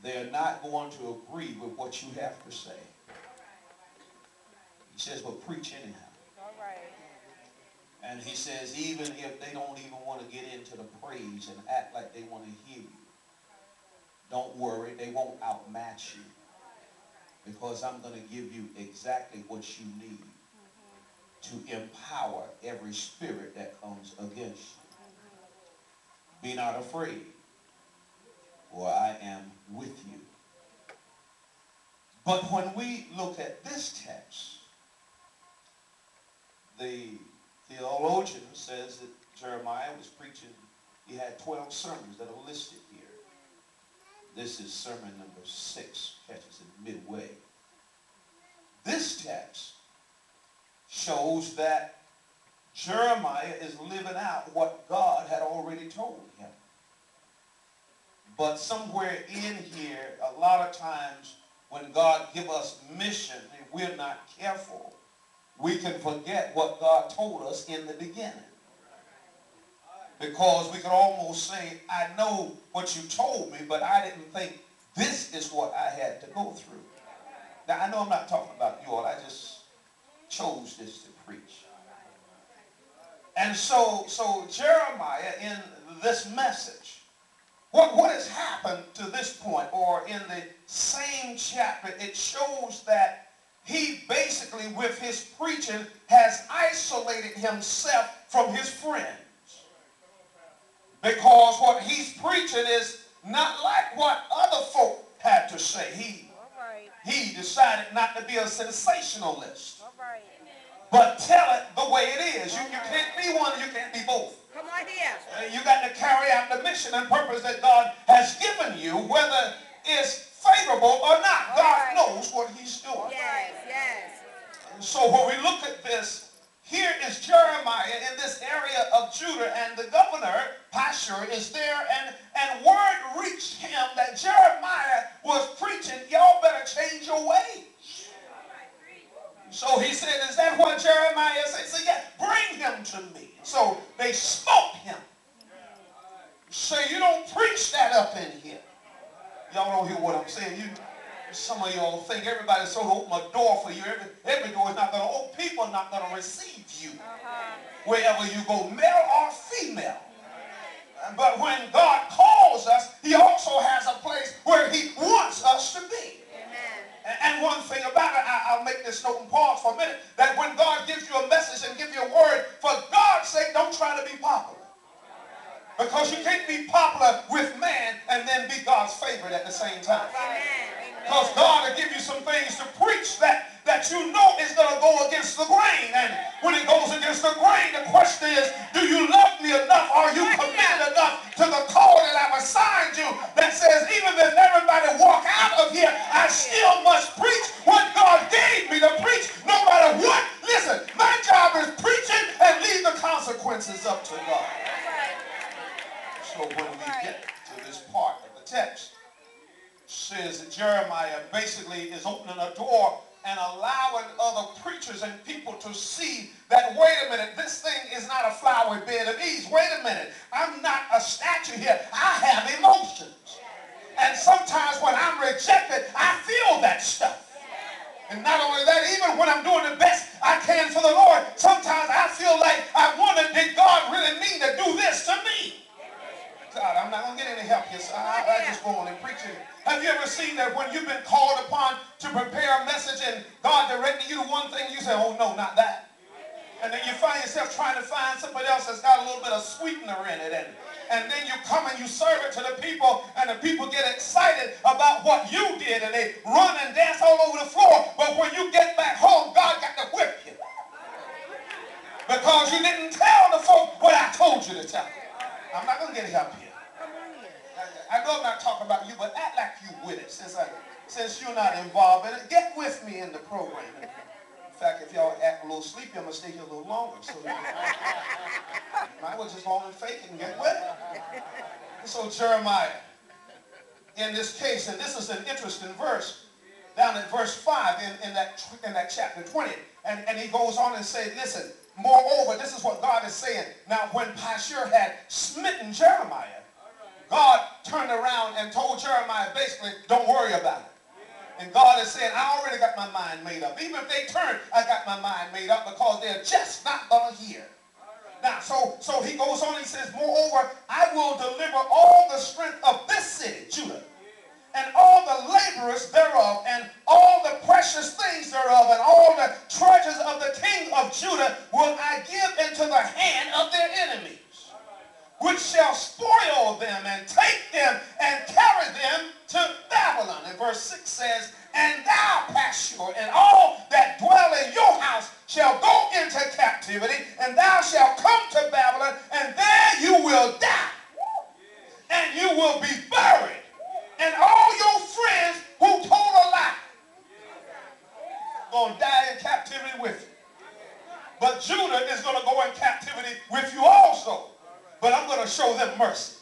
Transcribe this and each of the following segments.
they're not going to agree with what you have to say. He says, but preach anyhow. All right. And he says, even if they don't even want to get into the praise and act like they want to hear you, don't worry, they won't outmatch you. Because I'm going to give you exactly what you need to empower every spirit that comes against you. Be not afraid, for I am with you. But when we look at this text, the theologian says that Jeremiah was preaching, he had 12 sermons that are listed here. This is sermon number 6, catches it midway. This text shows that Jeremiah is living out what God had already told him. But somewhere in here, a lot of times when God gives us mission and we're not careful, we can forget what God told us in the beginning. Because we could almost say, I know what you told me, but I didn't think this is what I had to go through. Now, I know I'm not talking about you all. I just chose this to preach. And so Jeremiah, in this message, what has happened to this point, or in the same chapter, it shows that he basically, with his preaching, has isolated himself from his friends. Because what he's preaching is not like what other folk had to say. He decided not to be a sensationalist. But tell it the way it is. You can't be one, you can't be both. Come on here. You got to carry out the mission and purpose that God has given you, whether it's favorable or not. God knows what he's doing. Yes, yes. And so when we look at this, here is Jeremiah in this area of Judah, and the governor, Pashur, is there, and word reached him that Jeremiah was preaching, y'all better change your ways. So he said, is that what Jeremiah said? He said, yeah, bring him to me. So they smote him. Say, you don't preach that up in here. Y'all don't hear what I'm saying. Some of y'all think everybody's sort of open a door for you. Every door is not going to open. People are not going to receive you wherever you go, male or female. But when God calls us, he also has a place where he wants us to be. And one thing about it, I'll make this note and pause for a minute, that when God gives you a message and gives you a word, for God's sake, don't try to be popular. Because you can't be popular with man and then be God's favorite at the same time. Because God will give you some things to preach that you know is going to go against the grain. And when it goes against the grain, the question is, do you love me enough? Are you committed enough to the call that I've assigned you that says, even if everybody walk out of here, I still must preach what God gave me to preach no matter what? Listen, my job is preaching and leave the consequences up to God. So when we get to this part of the text, it says that Jeremiah basically is opening a door and allowing other preachers and people to see that, wait a minute, this thing is not a flowery bed of ease. Wait a minute, I'm not a statue here. I have emotions. And sometimes when I'm rejected, I feel that stuff. And not only that, even when I'm doing the best I can for the Lord, sometimes I feel like I wonder, did God really mean to do this to me? God, I'm not going to get any help here, so I just go on and preach it. Have you ever seen that when you've been called upon to prepare a message and God directed you to one thing, you say, oh no, not that. And then you find yourself trying to find somebody else that's got a little bit of sweetener in it. And then you come and you serve it to the people, and the people get excited about what you did, and they run and dance all over the floor. But when you get back home, God got to whip you. Because you didn't tell the folk what I told you to tell them. I'm not going to get help here. I know I'm not talking about you, but act like you with it since you're not involved in it. Get with me in the program. In fact, if y'all act a little sleepy, I'm going to stay here a little longer. So you might as well just go on and fake it and get with it. So Jeremiah, in this case, and this is an interesting verse, down in verse 5 in that chapter 20, and he goes on and says, listen, moreover, this is what God is saying. Now, when Pashur had smitten Jeremiah, God turned around and told Jeremiah basically, don't worry about it. And God is saying, I already got my mind made up. Even if they turn, I got my mind made up because they're just not going to hear. Now, so he goes on, he says, moreover, I will deliver all the strength of this city, Judah, and all the laborers thereof, and all the precious things thereof, and all the treasures of the king of Judah will I give into the hand of their enemies, which shall spoil them and take them and carry them to Babylon. And verse 6 says, and thou, Pashur, and all that dwell in your house shall go into captivity, and thou shalt come to Babylon, and there you will die, and you will be buried, and all your friends who told a lie going to die in captivity with you. But Judah is going to go in captivity with you also. But I'm going to show them mercy.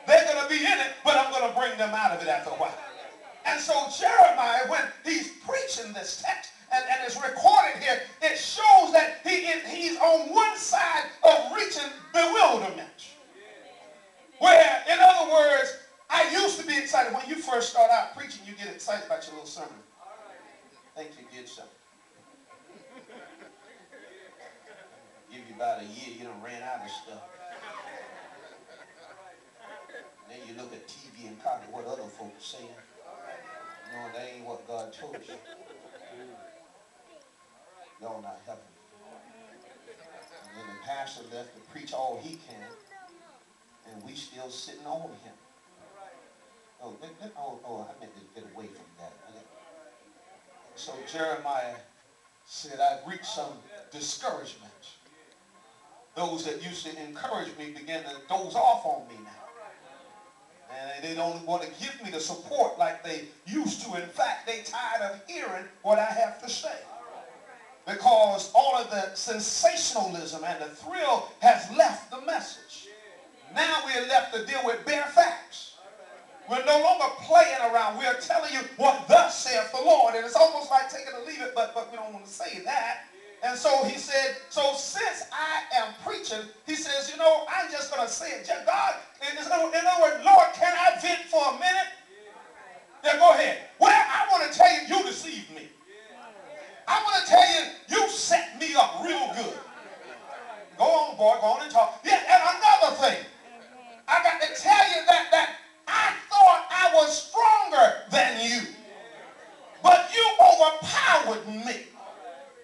They're going to be in it, but I'm going to bring them out of it after a while. And so Jeremiah, when he's preaching this text, and it's recorded here, it shows that he's on one side of reaching bewilderment. Where, in other words, I used to be excited. When you first start out preaching, you get excited about your little sermon. Think you did something. Give you about a year, you done ran out of stuff. Then you look at TV and copy what other folks saying. No, that ain't what God told you. Y'all not helping. And then the pastor left to preach all he can, and we still sitting on him. Oh, I meant to get away from that. So Jeremiah said, I've reached some discouragement. Those that used to encourage me begin to doze off on me now. And they don't want to give me the support like they used to. In fact, they tired of hearing what I have to say. Because all of the sensationalism and the thrill has left the message. Now we're left to deal with bare facts. We're no longer playing around. We're telling you what thus saith the Lord. And it's almost like take it or leave it, but we don't want to say that. And so he said, so since I am preaching, he says, you know, I'm just going to say it. God, in other words, Lord, can I vent for a minute? Yeah, go ahead. Well, I want to tell you, you deceived me. I want to tell you, you set me up real good. Go on, boy, go on and talk. Yeah, and another thing, I got to tell you that I thought I was stronger than you, but you overpowered me.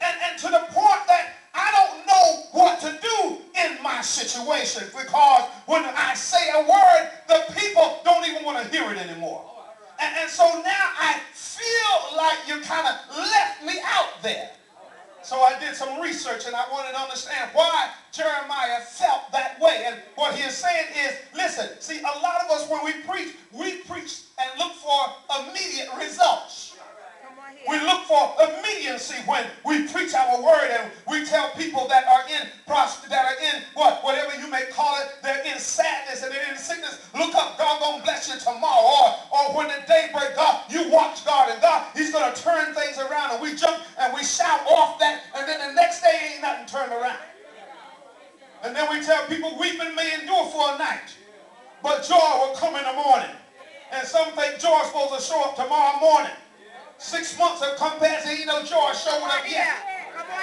And to the point that I don't know what to do in my situation, because when I say a word, the people don't even want to hear it anymore. And so now I feel like you kind of left me out there. So I did some research and I wanted to understand why Jeremiah felt that way. And what he is saying is, listen, see, a lot of us when we preach and look for immediate results. We look for immediacy when we preach our word, and we tell people that are in whatever you may call it, they're in sadness and they're in sickness. Look up, God gonna bless you tomorrow. Or when the day breaks, God, you watch God, and God, he's gonna turn things around, and we jump and we shout off that, and then the next day ain't nothing turned around. And then we tell people weeping may endure for a night, but joy will come in the morning. And some think joy is supposed to show up tomorrow morning. 6 months have come past and ain't no joy showing up yet.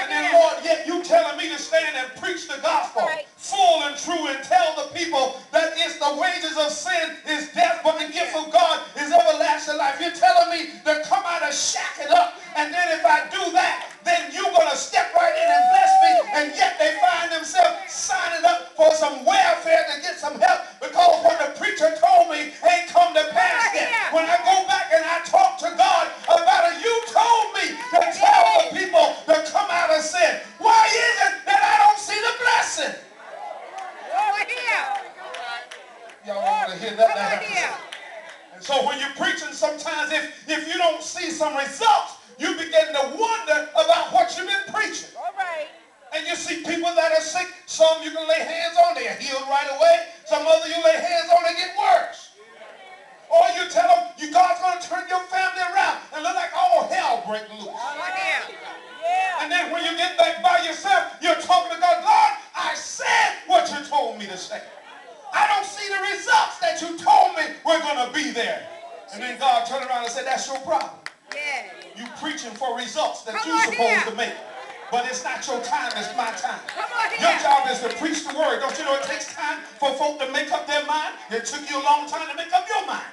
And then, Lord, yet you telling me to stand and preach the gospel full and true and tell the people that it's the wages of sin is death, but the gift of God is everlasting life. You're telling me to come out of shacking up, and then if I do that, then you're going to step right in and bless me, and yet they find themselves signing up for some welfare to get some help because what the preacher told me ain't come to pass yet. When I go back and I talk to God about it, you told me to tell the people to come out of sin. Why is it that I don't see the blessing? Y'all don't want to hear that. And so when you're preaching, sometimes if you don't see some results, you begin to wonder about what you've been preaching. All right. And you see people that are sick. Some you can lay hands on, they are healed right away. Some other you lay hands on, they get worse. Or you tell them, God's going to turn your family around, and look like all hell break loose. And then when you get back by yourself, you're talking to God, Lord, I said what you told me to say. I don't see see the results that you told me were going to be there. And then God turned around and said, that's your problem. Yes. You preaching for results that Come you're on supposed here. to make. But it's not your time, it's my time. Come on Your here. job is to preach the word. Don't you know it takes time for folk to make up their mind? It took you a long time to make up your mind.